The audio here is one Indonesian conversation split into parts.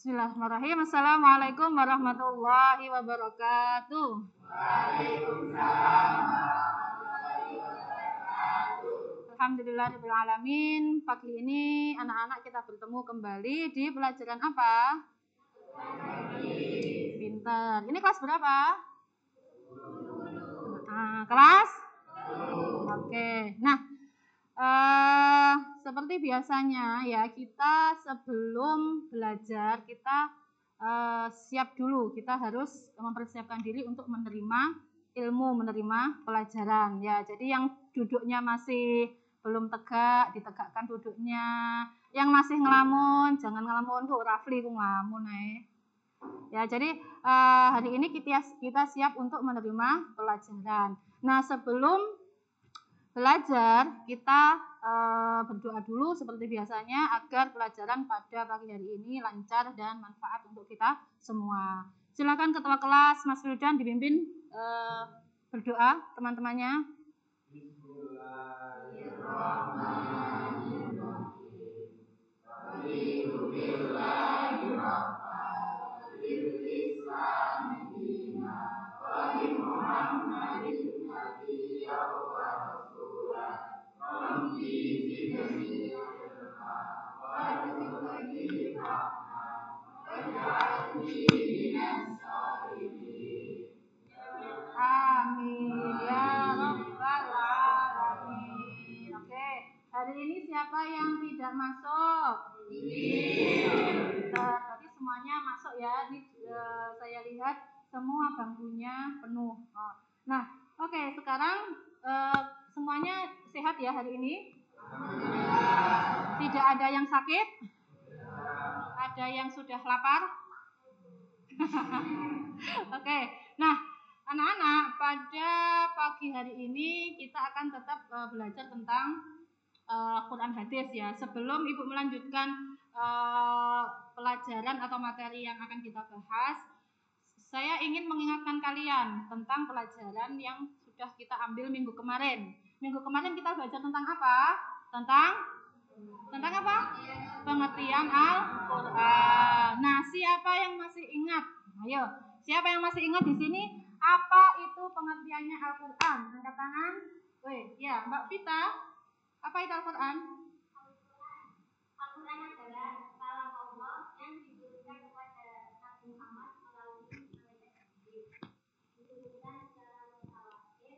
Bismillahirrahmanirrahim. Assalamualaikum warahmatullahi wabarakatuh. Waalaikumsalam. Alhamdulillahirabbil alamin. Pagi ini anak-anak kita bertemu kembali di pelajaran apa? Pinter. Ini kelas berapa? Kelas? Oke. Nah, seperti biasanya ya, kita sebelum belajar kita siap dulu. Kita harus mempersiapkan diri untuk menerima ilmu, menerima pelajaran ya. Jadi yang duduknya masih belum tegak, ditegakkan duduknya. Yang masih ngelamun, jangan ngelamun kok, Rafli ku ngelamun ya. Jadi hari ini kita siap untuk menerima pelajaran. Nah, sebelum belajar kita berdoa dulu seperti biasanya agar pelajaran pada pagi hari ini lancar dan manfaat untuk kita semua. Silakan ketua kelas Mas Wildan dipimpin berdoa teman-temannya. Amin ya rabbal alamin. Oke, hari ini siapa yang tidak masuk? Tadi semuanya masuk ya. Ini saya lihat semua bangkunya penuh. Nah, oke, sekarang semuanya sehat ya hari ini? Tidak ada yang sakit? Ada yang sudah lapar? Oke, nah anak-anak, pada pagi hari ini kita akan tetap belajar tentang Quran hadis ya. Sebelum Ibu melanjutkan pelajaran atau materi yang akan kita bahas, saya ingin mengingatkan kalian tentang pelajaran yang sudah kita ambil minggu kemarin. Minggu kemarin kita belajar tentang apa? Tentang apa? Pengertian Al-Quran. Nah, siapa yang masih ingat? Ayo, siapa yang masih ingat di sini? Apa itu pengertiannya Al-Quran? Angkat tangan. Ya, Mbak Vita. Apa itu Al-Quran? Al-Quran adalah kalam Allah yang diturunkan kepada Nabi Muhammad melalui malaikat Jibril. Diturunkan secara mutawatir.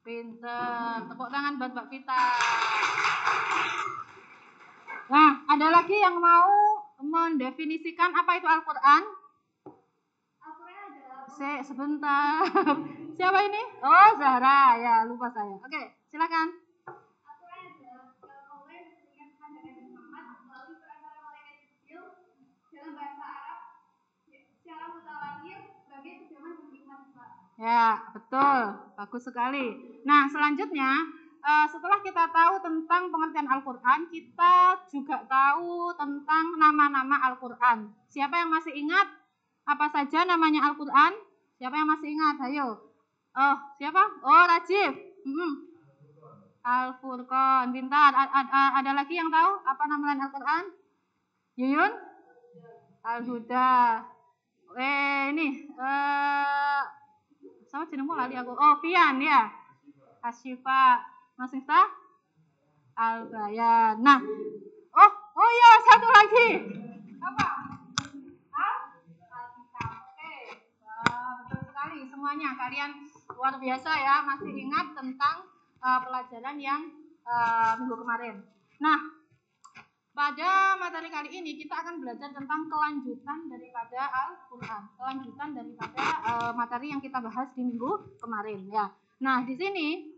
Pinter. Tepuk tangan buat Mbak Vita. Nah, ada lagi yang mau mendefinisikan apa itu Al-Quran? Al-Quran adalah Sebentar. Siapa ini? Oh, Zahra. Ya, lupa saya. Oke, silakan. Al-Quran adalah kalam Allah yang diturunkan kepada Nabi Muhammad melalui perantara malaikat Jibril dalam bahasa Arab secara mutawatir sebagai pedoman bagi umat Islam. Ya, betul. Bagus sekali. Nah, selanjutnya setelah kita tahu tentang pengertian Al-Quran, kita juga tahu tentang nama-nama Al-Quran. Siapa yang masih ingat apa saja namanya Al-Quran? Siapa yang masih ingat? Ayo. Oh, siapa? Oh, Rajif. Al-Furqan. Pintar. Ada lagi yang tahu apa nama lain Al-Quran? Yuyun? Al-Huda. Ini. Sama jenengmu lali aku. Oh, Fian ya. Asyifa. Mas Miftah? Al-Bayan. Nah, oh ya, satu lagi. Apa? Al-Kitab. Oke. Betul sekali semuanya. Kalian luar biasa ya, masih ingat tentang pelajaran yang minggu kemarin. Nah, pada materi kali ini kita akan belajar tentang kelanjutan daripada Al-Quran, kelanjutan daripada materi yang kita bahas di minggu kemarin ya. Nah, di sini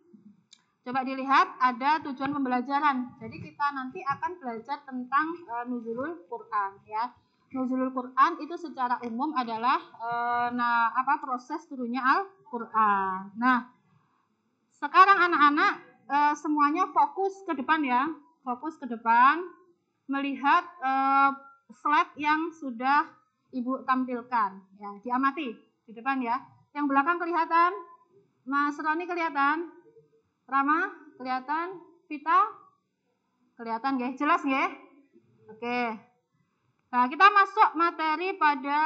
coba dilihat ada tujuan pembelajaran. Jadi kita nanti akan belajar tentang nuzulul Quran ya. Nuzulul Quran itu secara umum adalah proses turunnya Al-Quran. Nah, sekarang anak-anak semuanya fokus ke depan ya. Fokus ke depan melihat slide yang sudah Ibu tampilkan ya. Diamati di depan ya. Yang belakang kelihatan? Mas Roni kelihatan? Rama kelihatan? Vita Kelihatan nggih? Jelas nggih? Oke. Nah, kita masuk materi pada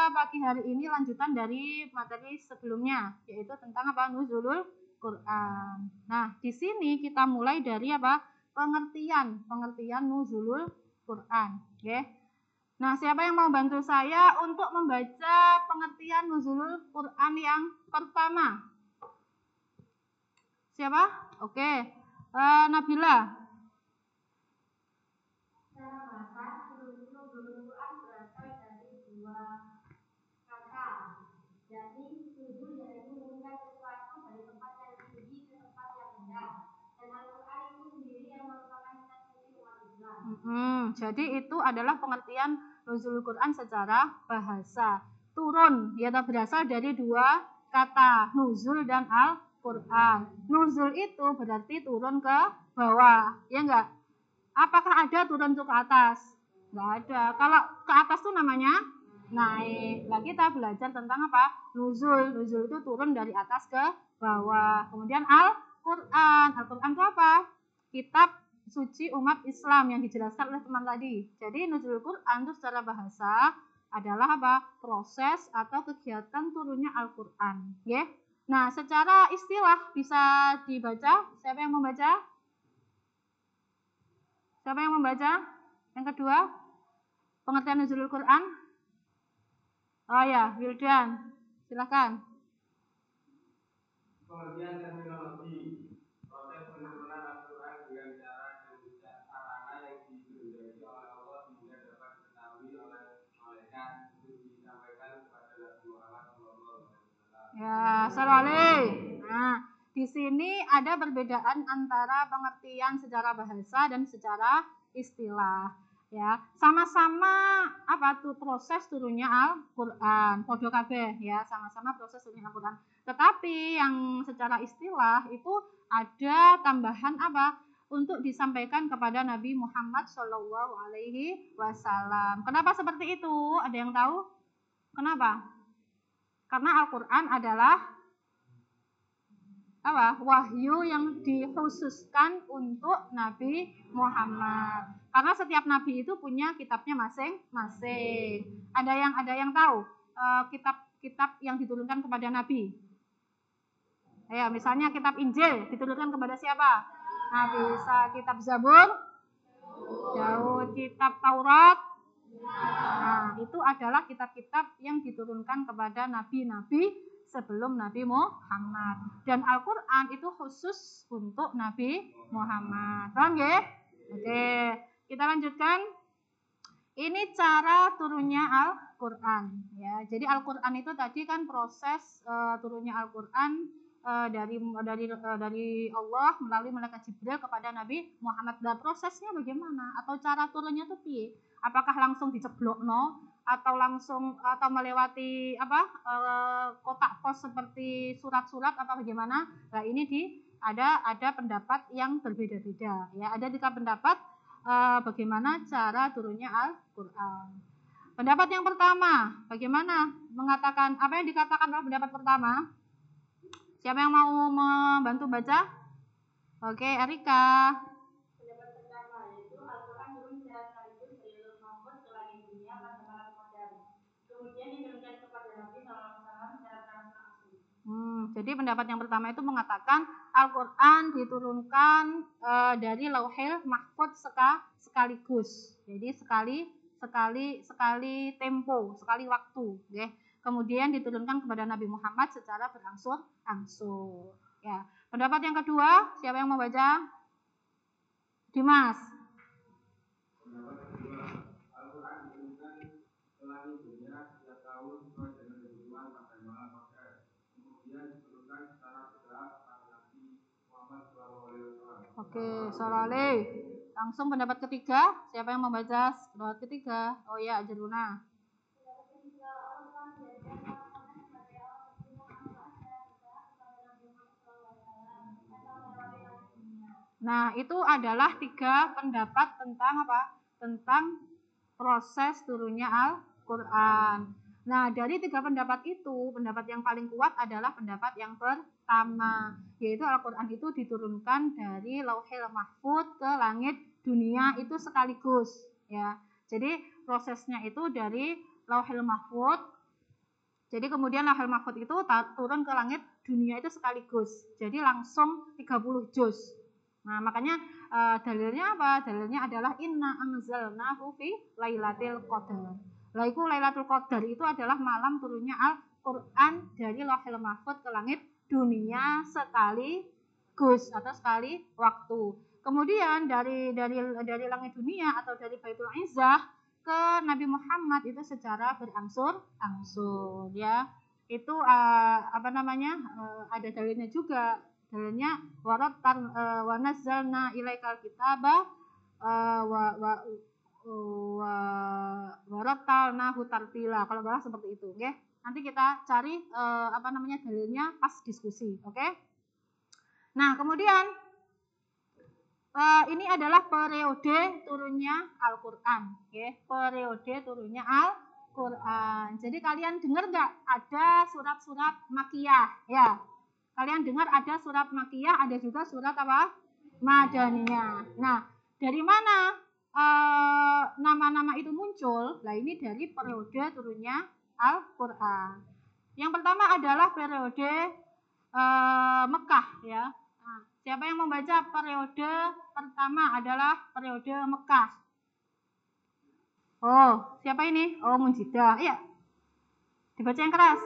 pagi hari ini lanjutan dari materi sebelumnya, yaitu tentang apa? Nuzulul Quran. Nah, di sini kita mulai dari apa? Pengertian nuzulul Quran, oke. Nah, siapa yang mau bantu saya untuk membaca pengertian nuzulul Quran yang pertama? Siapa? Oke. Nabila. Secara bahasa, nuzulul Quran berasal dari dua kata, yakni nuzul yaitu menurunkan sesuatu dari tempat yang tinggi ke tempat yang rendah, dan Al-Quran itu sendiri yang merupakan kitab suci umat Islam. Jadi itu adalah pengertian nuzulul Quran secara bahasa. Turun, ya berasal dari dua kata, nuzul dan Al-Quran. Nuzul itu berarti turun ke bawah, ya enggak? Apakah ada turun ke atas? Enggak ada. Kalau ke atas tuh namanya naik. Lah kita belajar tentang apa? Nuzul. Nuzul itu turun dari atas ke bawah. Kemudian Al-Quran. Al-Quran itu apa? Kitab suci umat Islam yang dijelaskan oleh teman tadi. Jadi nuzul Quran itu secara bahasa adalah apa? Proses atau kegiatan turunnya Al-Quran. Ya. Nah, secara istilah bisa dibaca. Siapa yang membaca? Siapa yang membaca? Yang kedua, pengertian nuzulul Quran. Oh ya, Wildan, silakan. Pengertian terminologi proses penurunan Al-Quran dengan cara dan sarana yang dikehendaki oleh Allah sehingga dapat diketahui oleh malaikat untuk disampaikan kepada Nabi Muhammad SAW. Ya, salawat. Nah, di sini ada perbedaan antara pengertian secara bahasa dan secara istilah. Ya, sama-sama apa tuh proses turunnya Al-Quran, podo kabeh ya, sama-sama proses turunnya Al-Quran. Tetapi yang secara istilah itu ada tambahan apa? Untuk disampaikan kepada Nabi Muhammad Shallallahu Alaihi Wasallam. Kenapa seperti itu? Ada yang tahu? Kenapa? Karena Al-Quran adalah apa? Wahyu yang dikhususkan untuk Nabi Muhammad. Karena setiap nabi itu punya kitabnya masing-masing. Ada yang tahu kitab-kitab yang diturunkan kepada nabi? Ya, misalnya kitab Injil diturunkan kepada siapa? Nabi Isa. Kitab Zabur, Daud. Kitab Taurat. Nah, itu adalah kitab-kitab yang diturunkan kepada nabi-nabi sebelum Nabi Muhammad. Dan Al-Quran itu khusus untuk Nabi Muhammad. Paham ya? Oke, kita lanjutkan. Ini cara turunnya Al-Quran. Ya, jadi Al-Quran itu tadi kan proses turunnya Al-Quran dari Allah melalui malaikat Jibril kepada Nabi Muhammad. Dan prosesnya bagaimana? Atau cara turunnya itu piye? Apakah langsung diceblokno atau langsung atau melewati kotak pos seperti surat-surat atau bagaimana? Nah, ini ada pendapat yang berbeda-beda. Ya, ada 3 pendapat bagaimana cara turunnya Al-Quran. Pendapat yang pertama, bagaimana mengatakan apa yang dikatakan dalam pendapat pertama? Siapa yang mau membantu baca? Oke, Erika. Pendapat pertama yaitu Al-Quran turun secara sekaligus dari Lauh Mahfuz ke langit dunia pada malam Qadar. Kemudian diturunkan kepada Nabi SAW secara langsung. Jadi pendapat yang pertama itu mengatakan Al-Quran diturunkan dari Lauhil Mahfuz sekaligus. Jadi sekali tempo, sekali waktu, ya. Kemudian diturunkan kepada Nabi Muhammad secara berangsur-angsur. Ya. Pendapat yang kedua, siapa yang mau baca? Dimas. Pendapat kedua, Al-Quran diturunkan ke langit dunia setiap tahun sesuai dengan kebutuhan pada malam Qadar. Kemudian diturunkan secara bertahap kepada Nabi Muhammad SAW. Oke, saleh. Langsung pendapat ketiga, siapa yang membaca pendapat ketiga? Oh ya, Jeruna. Nah, itu adalah 3 pendapat tentang apa? Tentang proses turunnya Al-Quran. Nah, dari 3 pendapat itu, pendapat yang paling kuat adalah pendapat yang pertama, yaitu Al-Quran itu diturunkan dari Lauhil Mahfuz ke langit dunia itu sekaligus ya. Jadi prosesnya itu dari Lauhil Mahfuz. Jadi kemudian Lauhil Mahfuz itu turun ke langit dunia itu sekaligus. Jadi langsung 30 juz. Nah, makanya dalilnya apa? Dalilnya adalah inna anzalnahu fi lailatul qadar. Lah iku Lailatul Qadar itu adalah malam turunnya Al-Qur'an dari Lauhil Mahfuz ke langit dunia sekaligus atau sekali waktu. Kemudian dari langit dunia atau dari Baitul Izzah ke Nabi Muhammad itu secara berangsur-angsur ya. Itu ada dalilnya juga. Dalilnya wa nazzalna ilaikal kitaba warattalnahu tartila. Kalau enggak seperti itu, oke? Nanti kita cari dalilnya pas diskusi, oke? Nah, kemudian ini adalah periode turunnya Al-Qur'an, oke? Periode turunnya Al-Qur'an. Jadi kalian dengar enggak ada surat-surat Makkiyah, ya? Kalian dengar ada surat Makkiyah, ada juga surat apa? Madaniyah. Nah, dari mana nama-nama itu muncul? Nah, ini dari periode turunnya Al-Qur'an. Yang pertama adalah periode Mekah ya. Nah, siapa yang membaca periode pertama adalah periode Mekah? Oh, siapa ini? Oh, Munjidah. Iya. Dibaca yang keras.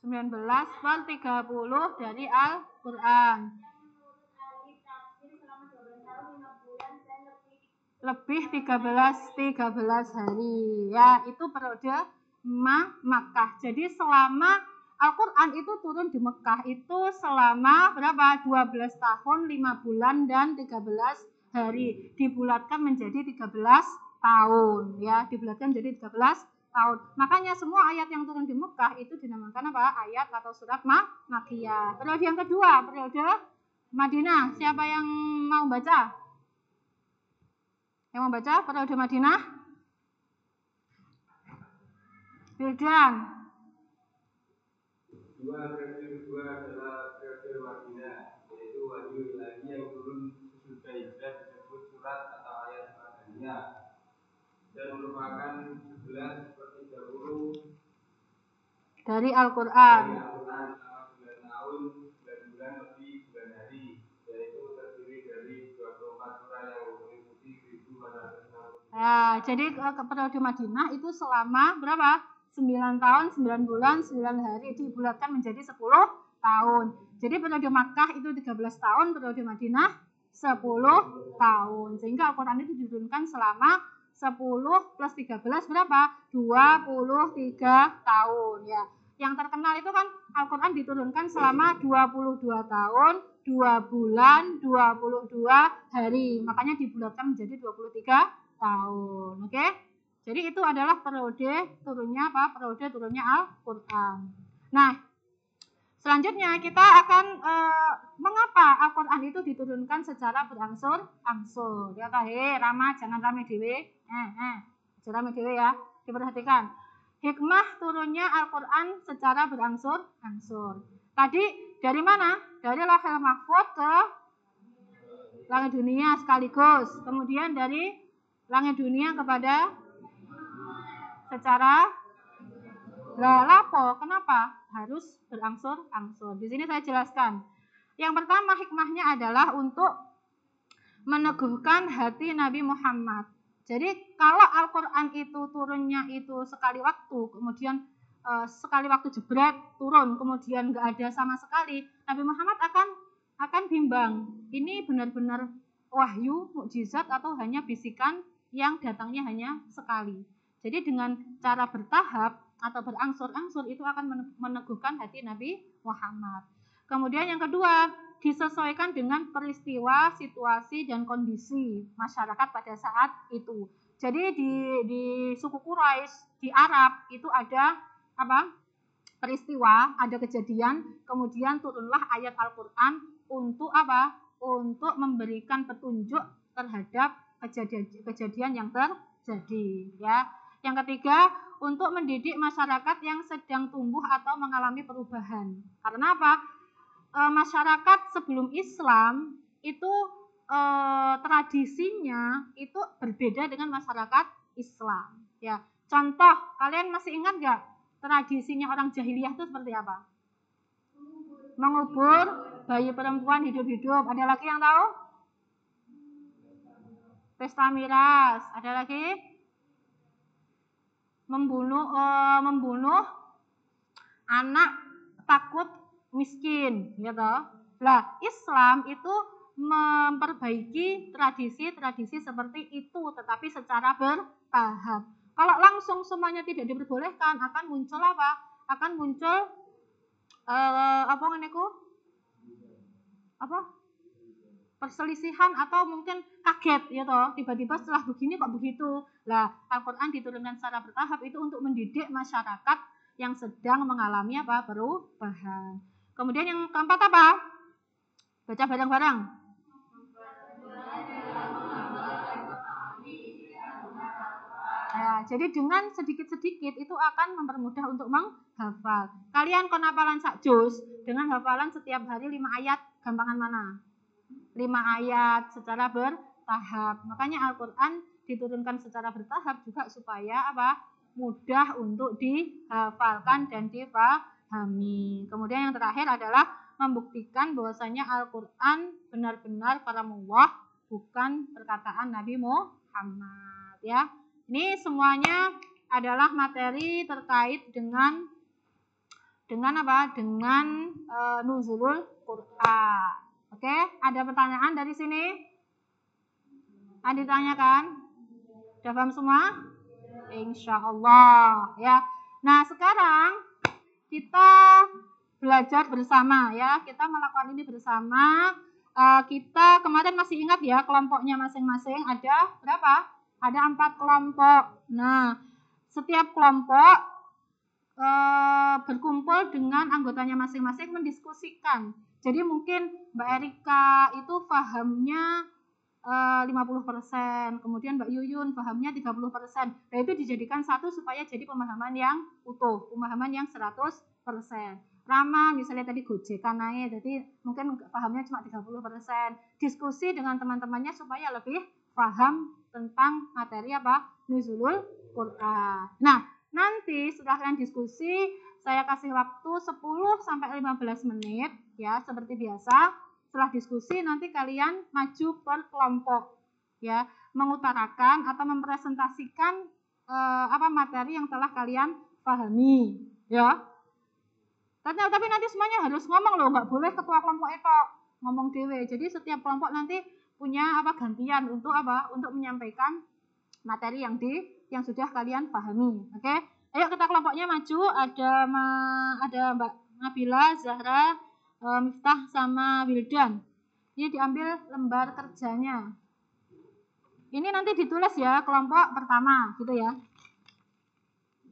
Yang 19/30 dari Al-Qur'an. Lebih 13 hari. Ya, itu periode Makkah. Jadi selama Al-Qur'an itu turun di Mekah itu selama berapa? 12 tahun, 5 bulan dan 13 hari. Dibulatkan menjadi 13 tahun ya, dibulatkan menjadi 13 tahun. Makanya semua ayat yang turun di Mekah itu dinamakan apa? Ayat atau surat Makkiyah. Periode yang kedua, periode Madinah. Siapa yang mau baca? Yang mau baca periode Madinah? Bildan. Periode kedua adalah periode Madinah, yaitu wahyu ilahi yang turun sesudah hijrah disebut surat atau ayat Madaniyah dan merupakan 11/30 dari Al-Qur'an. Selama 9 tahun, 9 bulan lebih 9 hari, yaitu terdiri dari 24 surah yang meliputi 1460. Nah, jadi periode Madinah itu selama berapa? 9 tahun, 9 bulan, 9 hari dibulatkan menjadi 10 tahun. Jadi periode Makkah itu 13 tahun, periode Madinah 10 tahun. Sehingga Al-Qur'an itu diturunkan selama 10 plus 13 berapa? 23 tahun ya. Yang terkenal itu kan Al-Qur'an diturunkan selama 22 tahun, 2 bulan, 22 hari. Makanya dibulatkan menjadi 23 tahun. Oke? Jadi itu adalah periode turunnya apa? Periode turunnya Al-Qur'an. Nah, selanjutnya kita akan mengapa Al-Qur'an itu diturunkan secara berangsur-angsur. Ya tah, Rama jangan rame dhewe. Jangan rame dhewe ya. Diperhatikan. Hikmah turunnya Al-Qur'an secara berangsur-angsur. Tadi dari mana? Dari Lauhil Mahfuz ke langit dunia sekaligus. Kemudian dari langit dunia kepada secara lapo. Kenapa harus berangsur-angsur? Di sini saya jelaskan. Yang pertama hikmahnya adalah untuk meneguhkan hati Nabi Muhammad. Jadi kalau Al-Qur'an itu turunnya itu sekali waktu, kemudian sekali waktu jebret turun, kemudian nggak ada sama sekali, Nabi Muhammad akan bimbang. Ini benar-benar wahyu, mukjizat atau hanya bisikan yang datangnya hanya sekali. Jadi dengan cara bertahap atau berangsur-angsur itu akan meneguhkan hati Nabi Muhammad. Kemudian yang kedua, disesuaikan dengan peristiwa, situasi, dan kondisi masyarakat pada saat itu. Jadi di suku Quraisy, di Arab itu ada apa? Peristiwa, ada kejadian, kemudian turunlah ayat Al-Qur'an untuk apa? Untuk memberikan petunjuk terhadap kejadian yang terjadi. terjadi ya. Yang ketiga, untuk mendidik masyarakat yang sedang tumbuh atau mengalami perubahan. Karena apa? Masyarakat sebelum Islam itu tradisinya itu berbeda dengan masyarakat Islam ya. Contoh, kalian masih ingat nggak tradisinya orang jahiliyah itu seperti apa? Mengubur bayi perempuan hidup-hidup. Ada lagi yang tahu? Pesta miras. Ada lagi? Membunuh anak takut miskin, gitu. Lah, Islam itu memperbaiki tradisi-tradisi seperti itu, tetapi secara bertahap. Kalau langsung semuanya tidak diperbolehkan, akan muncul apa? Akan muncul perselisihan atau mungkin kaget ya toh, tiba-tiba setelah begini kok begitu. Lah, Al-Qur'an diturunkan secara bertahap itu untuk mendidik masyarakat yang sedang mengalami apa? Perubahan. Kemudian yang keempat apa? Baca bareng-bareng. Ya, jadi dengan sedikit-sedikit itu akan mempermudah untuk menghafal. Kalian kon hafalan sak juz dengan hafalan setiap hari 5 ayat, gampangan mana? 5 ayat secara bertahap. Makanya Al-Qur'an diturunkan secara bertahap juga supaya apa? Mudah untuk dihafalkan dan dipahami. Kemudian yang terakhir adalah membuktikan bahwasanya Al-Qur'an benar-benar kalamullah, bukan perkataan Nabi Muhammad ya. Ini semuanya adalah materi terkait dengan apa? Dengan nuzulul Quran. Oke, ada pertanyaan dari sini? Ada ditanyakan? Sudah paham semua? Insya Allah ya. Nah, sekarang kita belajar bersama ya. Kita melakukan ini bersama. Kita kemarin masih ingat ya kelompoknya masing-masing ada berapa? Ada 4 kelompok. Nah, setiap kelompok berkumpul dengan anggotanya masing-masing mendiskusikan. Jadi mungkin Mbak Erika itu pahamnya 50%, kemudian Mbak Yuyun pahamnya 30%. Nah, itu dijadikan satu supaya jadi pemahaman yang utuh, pemahaman yang 100%. Rama misalnya tadi gojekan naik, jadi mungkin pahamnya cuma 30%. Diskusi dengan teman-temannya supaya lebih paham tentang materi apa? Nuzulul Quran. Nah, nanti setelah kalian diskusi, saya kasih waktu 10 sampai 15 menit ya, seperti biasa. Setelah diskusi nanti kalian maju per kelompok ya, mengutarakan atau mempresentasikan apa materi yang telah kalian pahami ya. Tapi nanti semuanya harus ngomong loh, nggak boleh ketua kelompok itu ngomong dewe. Jadi setiap kelompok nanti punya apa gantian untuk apa? Untuk menyampaikan materi yang sudah kalian pahami. Oke? Ayo kita kelompoknya maju. Ada Mbak Nabila, Zahra, Miftah sama Wildan. Ini diambil lembar kerjanya. Ini nanti ditulis ya kelompok pertama, gitu ya.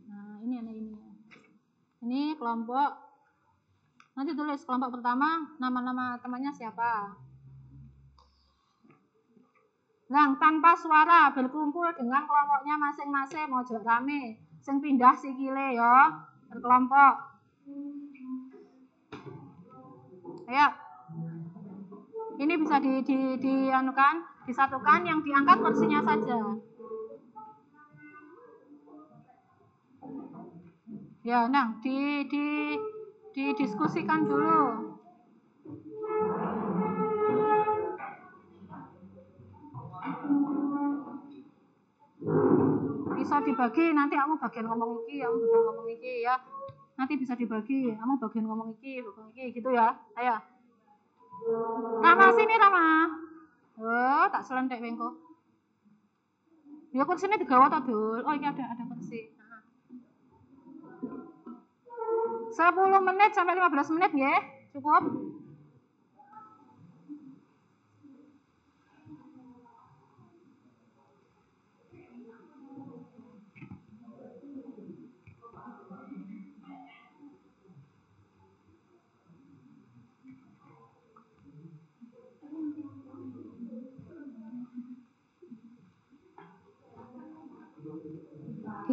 Nah, ini. Ini kelompok. Nanti tulis kelompok pertama, nama-nama temannya siapa. Nah, tanpa suara berkumpul dengan kelompoknya masing-masing, ojo rame. Sing pindah sikile ya, berkelompok. Ayo. Ini bisa disatukan, yang diangkat kursinya saja. Ya, nah, didiskusikan dulu. Bisa dibagi, nanti kamu bagian ngomong iki, kamu bagian ngomong iki ya. Nanti bisa dibagi, kamu bagian ngomong iki gitu ya. Ayo. Rama sini Rama. Oh, tak selentek bengko. Ya kursinya digawa ta, Dul. Oh, ini ada kursi. 10 menit sampai 15 menit ya. Cukup.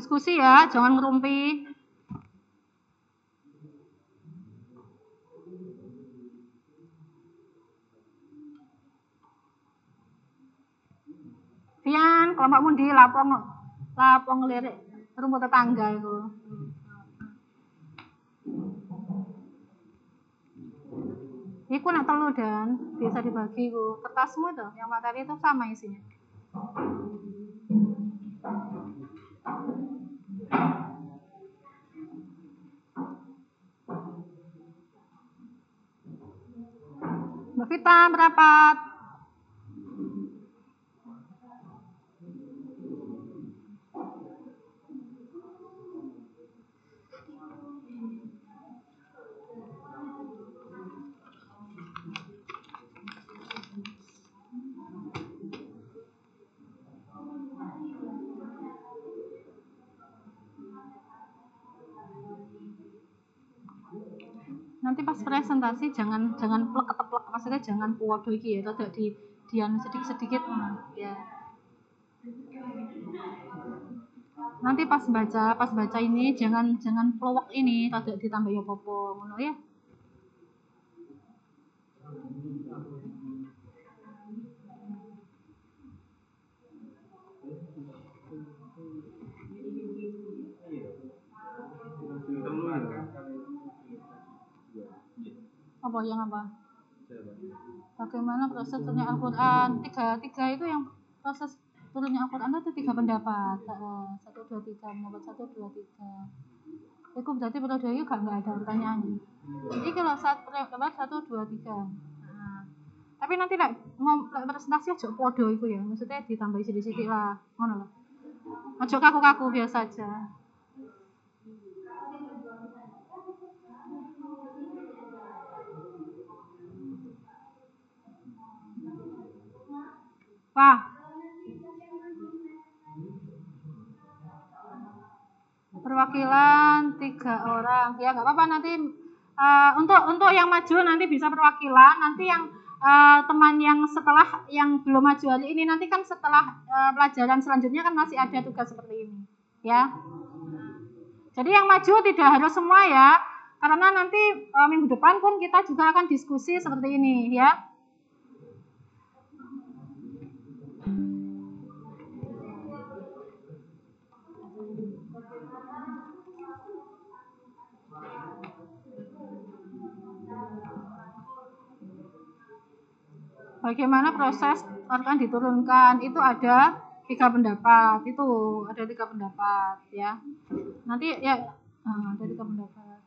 diskusi ya, jangan ngerumpi. Pian, kelompokmu di lapong lirik rumput tetangga itu. Iku nak telu dan bisa dibagi ku. Kertasmu tuh, yang materi itu sama isinya. Mbak Vita merapat. Nanti pas presentasi jangan plek keteplek, maksudnya jangan podo iki ya, rada dian sedikit-sedikit ya. Nanti pas baca ini jangan plowok ini, rada ditambah ya apa-apa ngono ya. Apa yang apa? Bagaimana proses turunnya Al-Quran? Tiga itu yang proses turunnya Al-Quran itu 3 pendapat. 1, 2, 3, pendapat 1, 2, 3. Itu berarti periode itu nggak ada pertanyaannya. Jadi kalau pendapat 1, 2, 3. Nah, tapi nanti presentasi aja podo itu ya, maksudnya ditambah sedikit lah, ngono loh. Aja kaku-kaku biasa aja. Wah. Perwakilan 3 orang. Ya nggak apa-apa nanti untuk yang maju nanti bisa perwakilan. Nanti yang teman yang setelah yang belum maju hari ini nanti kan setelah pelajaran selanjutnya kan masih ada tugas seperti ini. Ya. Jadi yang maju tidak harus semua ya. Karena nanti minggu depan pun kita juga akan diskusi seperti ini ya. Bagaimana proses akan diturunkan itu ada 3 pendapat, itu ada 3 pendapat ya. Nanti ya ada 3 pendapat.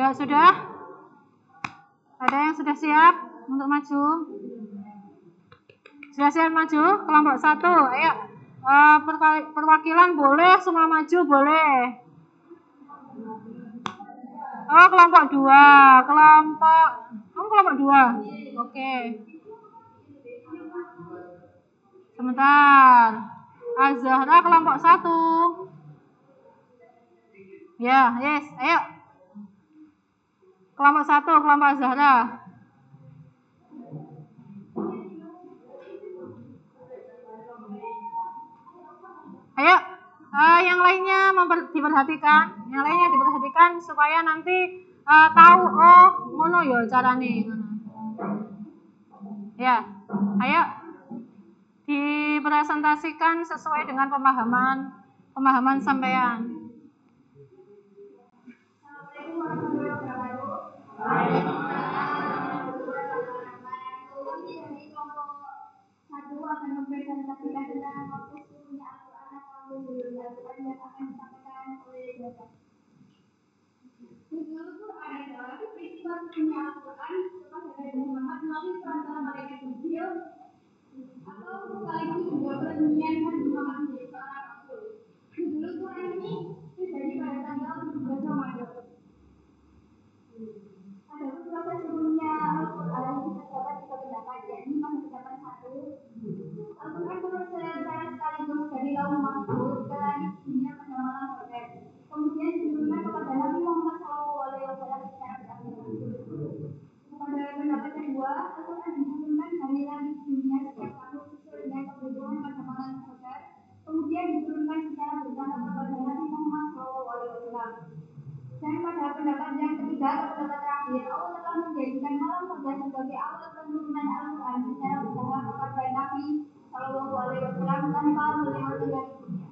Ya, sudah? Ada yang sudah siap untuk maju? Sudah siap maju? Kelompok 1, ayo. Perwakilan boleh, semua maju boleh. Oh, kelompok 2. Kelompok 2. Oke. Sebentar. Az-Zahra kelompok 1. Ya, yes, ayo. Kelompok 1, kelompok Az-Zahra. Ayo, yang lainnya diperhatikan. Yang lainnya diperhatikan supaya nanti tahu, oh, ngono ya carane. Ya, ayo dipresentasikan sesuai dengan pemahaman sampean. Satu akan mempresentasikan tentang fokus punya anak-anak yang akan disampaikan oleh Bapak. Nuzul Quran adalah peristiwa turunnya Al-Quran kepada Nabi Muhammad melalui perantara malaikat Jibril atau sekaligus juga peresmian Nabi Muhammad menjadi seorang rasul. Nuzul Quran ini terjadi pada tanggal 17 Ramadan. Ada proses turunnya Al-Quran terdapat tiga pendapat, yakni pendapat 1. Al-Quran turun secara sekaligus dari lauh mahfuz ke langit dunia pada malam Qadar. Kemudian diturunkan kepada Nabi Muhammad SAW secara berlangsung. Pada pendapat kedua, Al-Quran diturunkan dari langit dunia setiap tahun sesuai dengan kebutuhan pada malam Qadar. Kemudian diturunkan secara bertahap kepada Nabi Muhammad SAW. Dan pada pendapat yang ketiga atau pendapat terakhir, Allah telah menjadikan malam Qadar sebagai awal penurunan Al-Quran secara bertahap kepada Nabi SAW tanpa melewati langit dunia.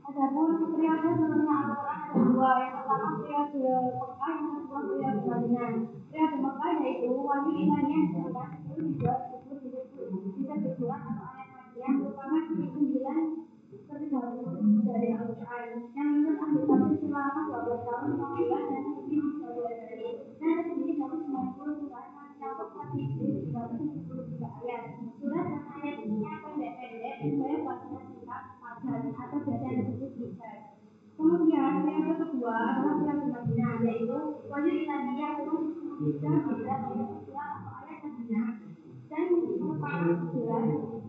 Adapun periode turunnya Al-Quran ada dua. Yang pertama periode Mekah, yang kedua periode Madinah. Periode Mekah yaitu wahyu ilahiyah sekitar 10 hingga 10 bisa bersurat atau ayat yang merupakan 9 30 dari Al-Quran yang menurut ahli tafsir selama 12 tahun 6 bulan dan lebih 3 bulan dari dan terdiri dari 90 surat mencakup 1 hijri 373 ayat. Surat dan ayatnya pendek-pendek dan banyak bacaan singkat padan atau biasa disebut hijaz. Kemudian periode kedua adalah periode Madinah, yaitu wahyu ilahiyah turun 10 hijrah 13 surat atau ayat Madinah dan merupakan 11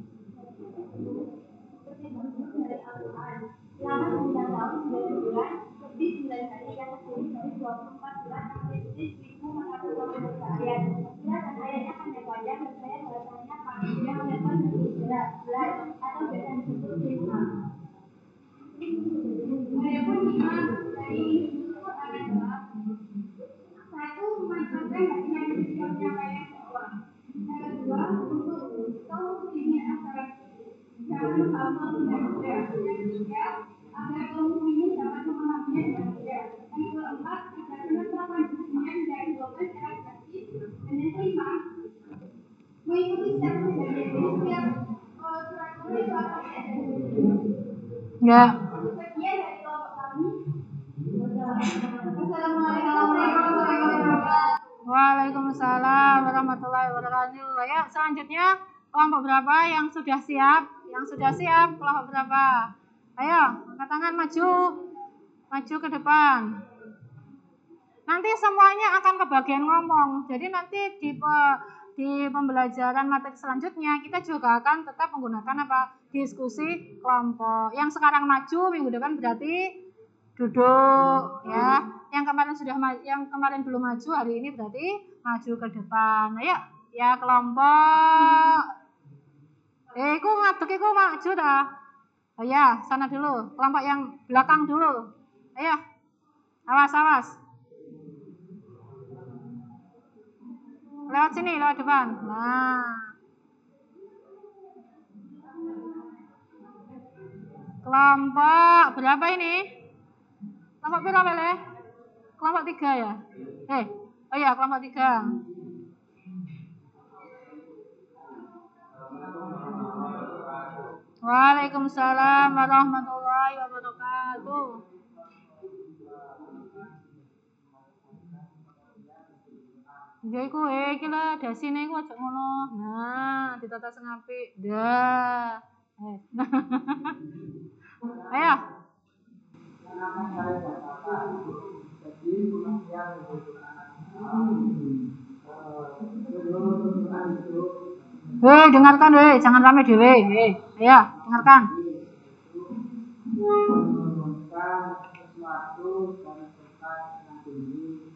dari Al-Quran selama 9 tahun 9 bulan lebih 9 hari yang terdiri dari 24 surat yang berisi 1423 ayat. Surat dan ayatnya panjang-panjang dan saya bahasanya panjang lebar dan jelas atau biasa disebut kitab. Adapun hikmah dari Al-Quran adalah satu, memanfaatkan hatinya dengan penyampaian dakwah. Yang kedua, untuk tahu ketinggian acara jangan hafal dengan mudah. Yang ketiga, agar kaum muslimin dapat memahaminya dengan mudah. Yang keempat, agar penerapan hukumnya tidak dilakukan secara drastis. Dan yang kelima, mengikuti setiap kejadian dari setiap surat itu akan ada. Ya. Sekian dari kelompok kami. Assalamualaikum warahmatullahi wabarakatuh. Waalaikumsalam warahmatullahi wabarakatuh. Ya, selanjutnya kelompok berapa yang sudah siap? Yang sudah siap kelompok berapa? Ayo, angkat tangan maju. Maju ke depan. Nanti semuanya akan kebagian ngomong. Jadi nanti di pembelajaran materi selanjutnya kita juga akan tetap menggunakan apa? Diskusi kelompok. Yang sekarang maju minggu depan berarti duduk ya. Yang kemarin belum maju hari ini berarti maju ke depan. Ayo ya kelompok. Iku ngadeg iku maju dah. Oh ya, sana dulu. Kelompok yang belakang dulu. Ayo. Awas. Lewat sini, lewat depan. Nah. Kelompok berapa ini? Kelompok berapa le? Kelompok 3 ya? Oh iya kelompok 3. Waalaikumsalam warahmatullahi wabarakatuh. Ya iku iki lho dasine iku aja ngono. Nah, ditata sing apik. Dah. Ayo. Hei, dengarkan hei, jangan rame dewe. Hei, ayo, dengarkan. Menurunkan sesuatu dari tempat yang tinggi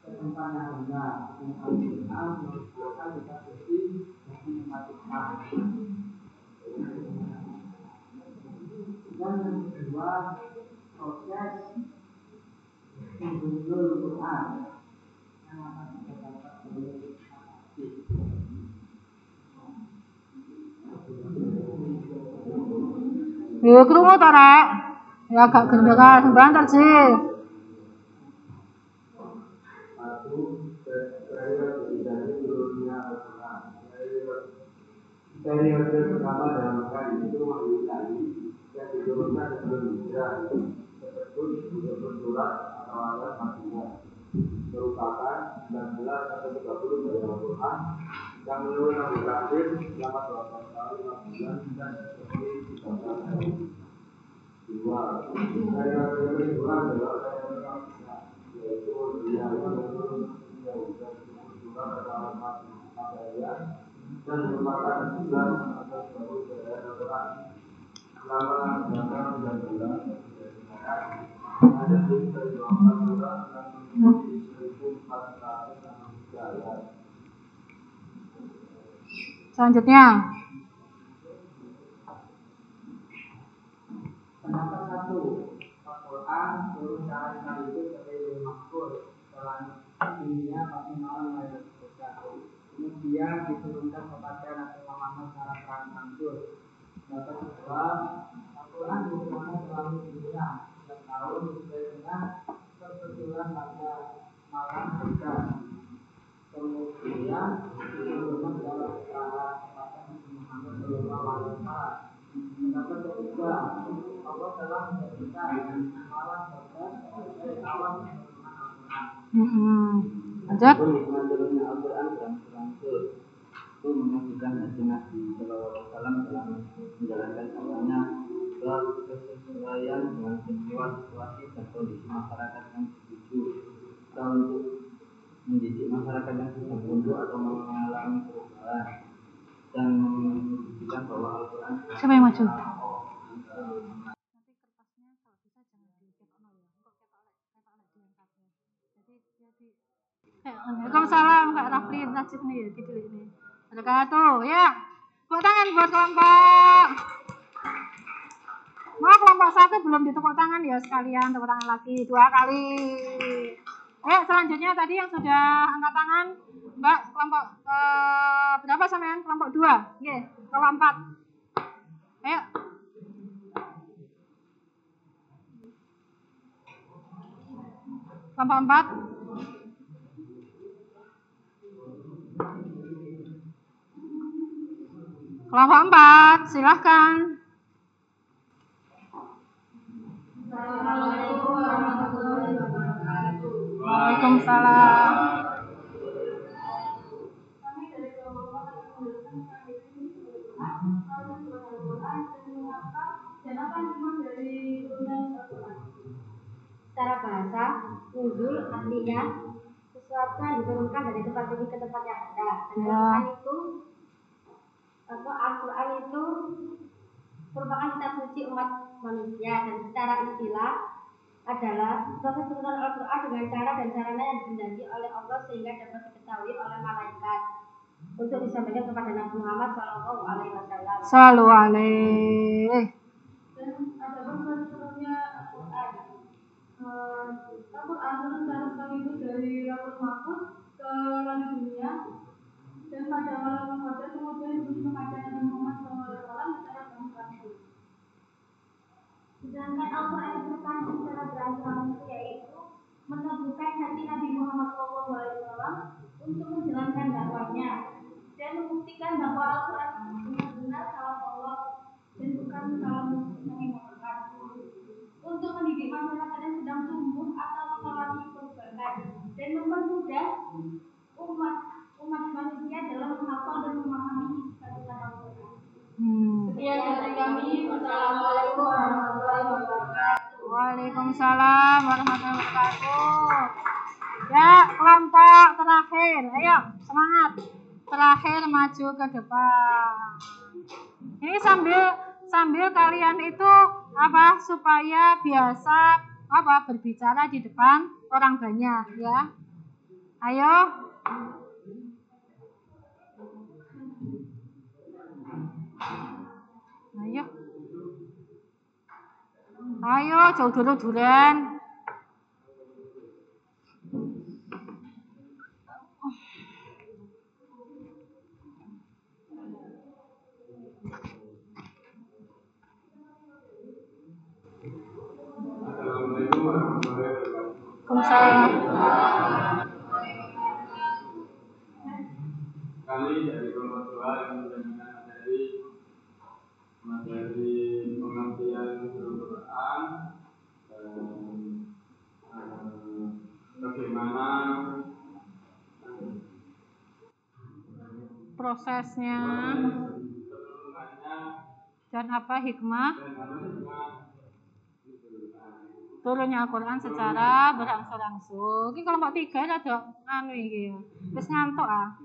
ke tempat yang rendah. Dan Al-Quran merupakan kita beri yang mematikan. Dan yang kedua, proses mengunggul Quran yang akan kita dapat oleh Krungu to, Rek? Ya agak gendekan banter sih. Periode pertama dalam Mekah itu wahyu ilahi yang diturunkan sebelum hijrah disebut surat atau ayat Madinah, merupakan 19 atau 30 dari Al-Quran yang menurut Nabi Kathir selama 12 tahun 6 bulan dan seperti 13 hari. Dua, periode kedua adalah periode Madinah, yaitu dia yang surat atau ayat dan merupakan 11 atau 20 dari Al-Quran selama 19 bulan ada lebih dari 24 surat yang memiliki 1.463 ayat. Selanjutnya. Pendapat satu, Al-Quran turun secara sekaligus dari Mahfuz dalam dunia pasti malam lahir berdosa. Kemudian diturunkan kepada Nabi Muhammad secara terang langsung. Pendapat kedua, Al-Quran diturunkan selalu dunia setiap tahun sesuai dengan kebetulan pada malam berdosa. Kemudian diturunkan dalam keterangan kepada Nabi Muhammad SAW. Pendapat ketiga, Allah telah menjadikan malam berdosa sebagai awal penurunan Al-Quran. Lanjut. Menurutnya Al-Quran berangsur-angsur itu mengajukan Nabi Sallallahu Alaihi Wasallam dalam menjalankan dakwahnya kesesuaian dengan situasi dan kondisi masyarakat yang setuju untuk mendidik masyarakat yang sedang tunduk atau mengalami perubahan dan membuktikan bahwa Al-Quran siapa yang maju? Waalaikumsalam Kak Rafli Najib nih video ini. Ada kartu ya. Tepuk tangan buat kelompok. Kelompok 1 belum ditepuk tangan ya sekalian, tepuk tangan lagi 2 kali. Selanjutnya tadi yang sudah angkat tangan Mbak kelompok berapa sampean? Kelompok 2. Nggih, kelompok 4. Ayo. Kelompok 4. Kelompok 4, silahkan. Assalamualaikum warahmatullahi wabarakatuh. Waalaikumsalam. Kami dari kelompok 4 akan menjelaskan Al-Quran dan apa hikmah dari turunnya Al-Quran. Secara bahasa, nuzul artinya sesuatu yang diturunkan dari tempat tinggi ke tempat yang rendah. Dan Al-Quran itu merupakan kitab suci umat manusia, dan secara istilah adalah proses turunan Al-Quran dengan cara dan sarana yang dikehendaki oleh Allah sehingga dapat diketahui oleh malaikat untuk disampaikan kepada Nabi Muhammad SAW. Sallu alaihi. Dan ada proses turunnya Al-Quran. Al-Quran turun secara sekaligus dari Lauhul Mahfuz ke langit dunia, dan pada malam Qadar kemudian diberi kepada Nabi Muhammad SAW secara berangsur-angsur. Sedangkan Al-Quran diturunkan secara berangsur-angsur, yaitu meneguhkan hati Nabi Muhammad SAW untuk menjalankan dakwahnya dan membuktikan bahwa Al-Quran benar-benar kalam Allah dan bukan kalam Nabi Muhammad, untuk mendidik masyarakat yang sedang tumbuh atau mengalami perubahan dan mempermudah kami. Wassalamualaikum warahmatullahi wabarakatuh. Waalaikumsalam warahmatullahi wabarakatuh. Ya, kelompok terakhir. Ayo, semangat. Terakhir maju ke depan. Ini sambil kalian itu apa supaya biasa berbicara di depan orang banyak ya. Ayo. Ayo jauh dulu duren. Assalamualaikum warahmatullahi wabarakatuh. Waalaikumsalam. Kami dari kelompok 2 yang menjalankan materi pengertian Al-Quran dan bagaimana prosesnya dan apa hikmah turunnya Al-Quran secara berangsur-angsur. Ini kelompok 3 ada iki. Wis ngantuk ah.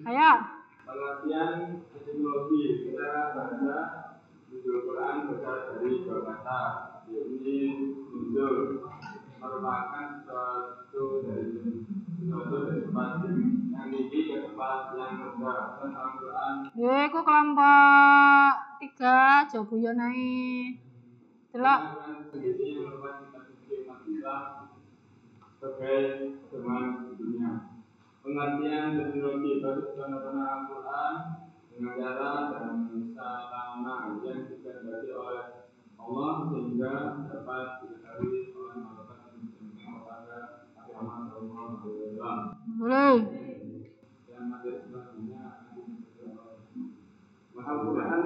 Ayo. Pengertian etimologi secara bahasa nuzul Quran berasal dari dua kata, yaitu nuzul merupakan suatu dari tempat yang tinggi ke tempat yang rendah. Dan Al-Quran Iku kelompok 3 aja guyon ae. Delok. sendiri merupakan kitab suci umat Islam sebagai teman dunia. Pengertian teknologi baru tanda-tanda Al-Quran dengan cara dan sarana yang dikehendaki oleh Allah sehingga dapat diketahui oleh masyarakat yang diberikan kepada Nabi Muhammad SAW. Yang materi selanjutnya Al-Quran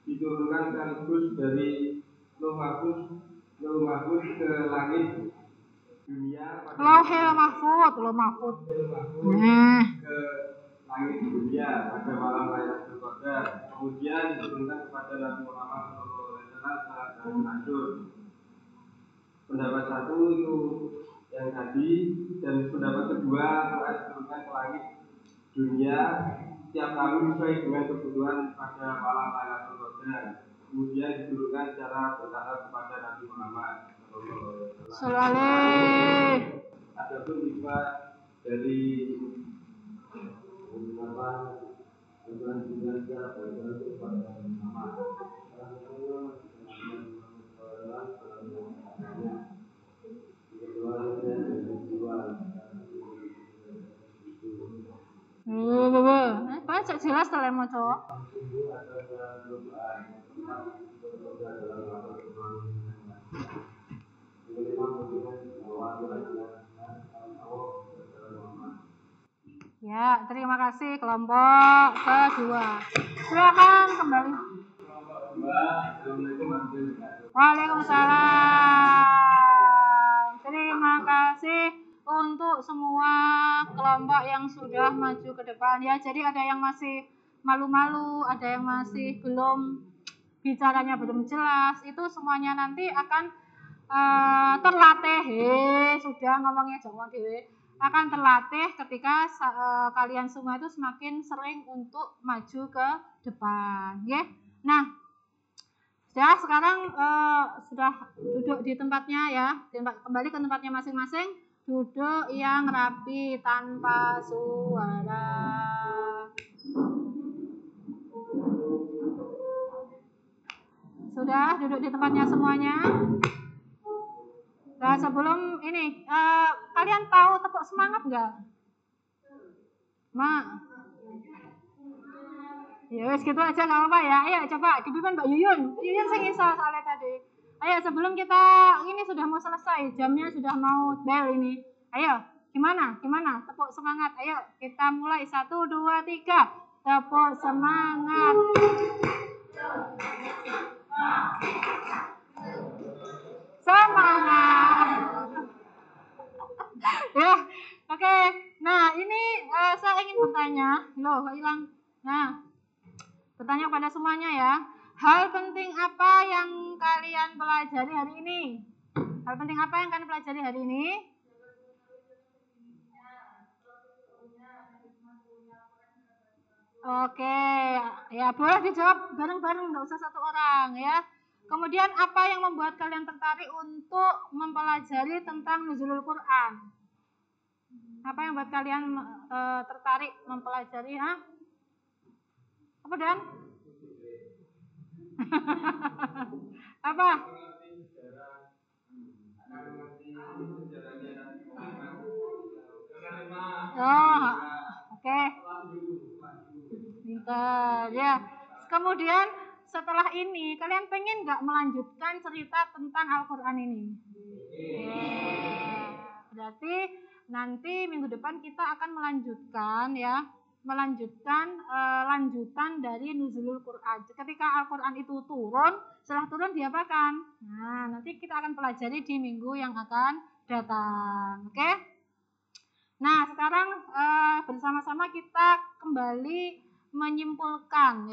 diturunkan sekaligus dari Lauh Mahfuz ke langit dunia Lauhil Mahfuz. ke langit dunia pada malam Lailatul Qadar. Kemudian diturunkan kepada Nabi Muhammad SAW secara teratur. Pendapat satu itu yang tadi, dan pendapat kedua Quran diturunkan ke langit dunia setiap tahun sesuai dengan kebutuhan pada malam Lailatul Qadar. Kemudian diturunkan secara bertahap kepada Nabi Muhammad SAW. Adapun sifat dari Pak jelas to lek maca. Ya, terima kasih kelompok kedua. Silakan kembali. Waalaikumsalam. Terima kasih untuk semua kelompok yang sudah maju ke depan ya. Jadi ada yang masih malu-malu, ada yang masih belum bicaranya belum jelas. Itu semuanya nanti akan terlatih. Sudah ngomongnya jangan dewe. Akan terlatih ketika kalian semua itu semakin sering untuk maju ke depan, ya. Nah, sekarang sudah duduk di tempatnya ya, kembali ke tempatnya masing-masing, duduk yang rapi tanpa suara. Sudah duduk di tempatnya semuanya. Nah, sebelum ini, kalian tahu tepuk semangat nggak? Mak. Ya wes gitu aja nggak apa-apa ya. Ayo coba dipimpin Mbak Yuyun. Yuyun sing iso soalnya tadi. Ayo sebelum kita ini sudah mau selesai, jamnya sudah mau bel ini. Ayo, gimana? Tepuk semangat. Ayo kita mulai 1, 2, 3. Tepuk semangat. Semangat. Ya, oke. Nah, ini saya ingin bertanya. Loh, kok hilang? Nah, bertanya semuanya ya. Hal penting apa yang kalian pelajari hari ini? Hal penting apa yang kalian pelajari hari ini? Oke, ya boleh dijawab bareng-bareng, nggak usah satu orang ya. Kemudian apa yang membuat kalian tertarik untuk mempelajari tentang nuzulul Quran? Apa yang membuat kalian tertarik mempelajari? Apa Dan? Apa? Oh, oke. Pintar ya. Kemudian setelah ini kalian pengen nggak melanjutkan cerita tentang Al-Quran ini? Berarti nanti minggu depan kita akan melanjutkan ya, lanjutan dari nuzulul Quran. Ketika Al-Quran itu turun, setelah turun diapakan? Nah, nanti kita akan pelajari di minggu yang akan datang. Oke? Nah, sekarang bersama-sama kita kembali menyimpulkan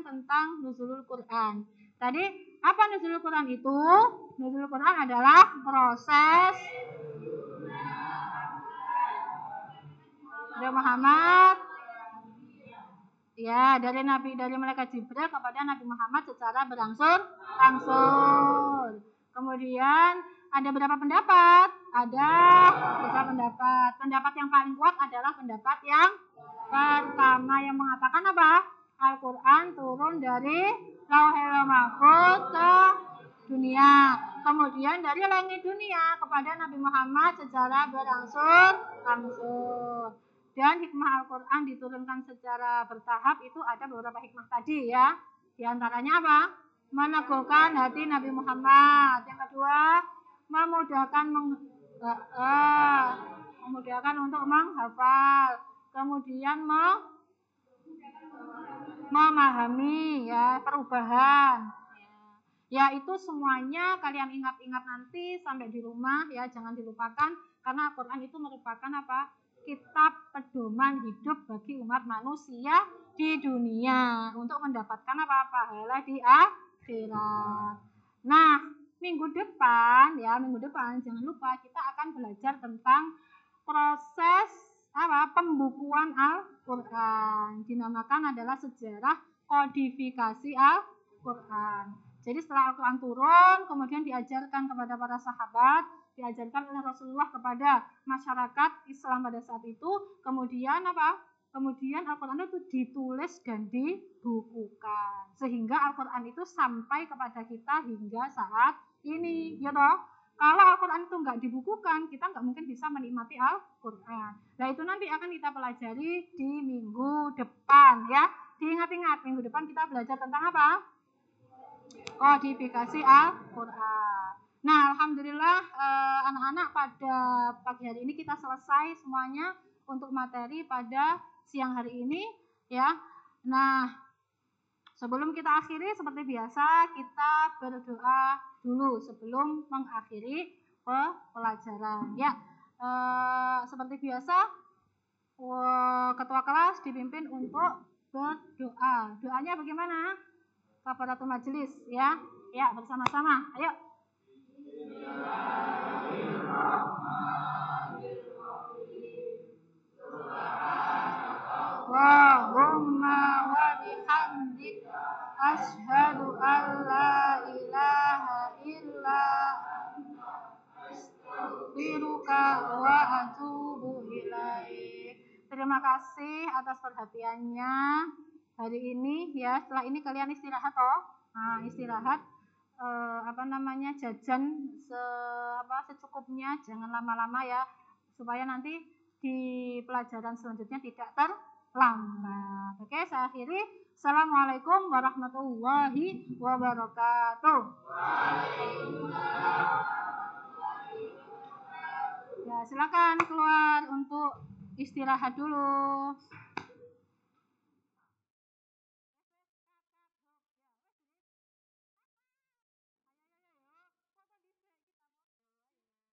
tentang nuzulul Quran. Tadi apa nuzulul Quran itu? Nuzulul Quran adalah proses dari Muhammad ya, dari malaikat Jibril kepada Nabi Muhammad secara berangsur-angsur. Kemudian ada berapa pendapat? Ada beberapa pendapat. Pendapat yang paling kuat adalah pendapat yang pertama yang mengatakan apa? Al-Quran turun dari Lauhul Mahfuz ke dunia. Kemudian dari langit dunia kepada Nabi Muhammad secara berangsur-angsur. Dan hikmah Al-Quran diturunkan secara bertahap itu ada beberapa hikmah tadi ya. Di antaranya apa? Meneguhkan hati Nabi Muhammad. Yang kedua, memudahkan untuk menghafal. Kemudian memahami ya perubahan. Ya itu semuanya kalian ingat-ingat nanti sampai di rumah ya, jangan dilupakan karena Al-Quran itu merupakan apa? Kitab pedoman hidup bagi umat manusia di dunia untuk mendapatkan apa pahala di akhirat. Nah, minggu depan jangan lupa kita akan belajar tentang proses pembukuan Al-Quran. Dinamakan adalah sejarah kodifikasi Al-Quran. Jadi setelah Al-Quran turun, kemudian diajarkan kepada para sahabat, diajarkan oleh Rasulullah kepada masyarakat Islam pada saat itu, kemudian apa? Kemudian Al-Quran itu ditulis dan dibukukan. Sehingga Al-Quran itu sampai kepada kita hingga saat ini, ya toh? Kalau Al-Quran itu nggak dibukukan, kita nggak mungkin bisa menikmati Al-Quran. Nah itu nanti akan kita pelajari di minggu depan ya. Diingat-ingat, minggu depan kita belajar tentang apa? Kodifikasi Al-Quran. Nah, alhamdulillah anak-anak pada pagi hari ini kita selesai semuanya untuk materi pada siang hari ini ya. Nah, sebelum kita akhiri seperti biasa kita berdoa dulu sebelum mengakhiri pelajaran ya. Seperti biasa ketua kelas dipimpin untuk berdoa. Doanya bagaimana? Kafaratul majelis ya. Ya, bersama-sama. Ayo. Allahumma wa bihamdika asyhadu an la ilaha illa anta astaghfiruka wa atubu ilaik. Terima kasih atas perhatiannya hari ini ya. Setelah ini kalian istirahat toh. Nah, istirahat jajan secukupnya, jangan lama-lama ya supaya nanti di pelajaran selanjutnya tidak terlambat. Oke, saya akhiri. Assalamualaikum warahmatullahi wabarakatuh. Ya, silakan keluar untuk istirahat dulu.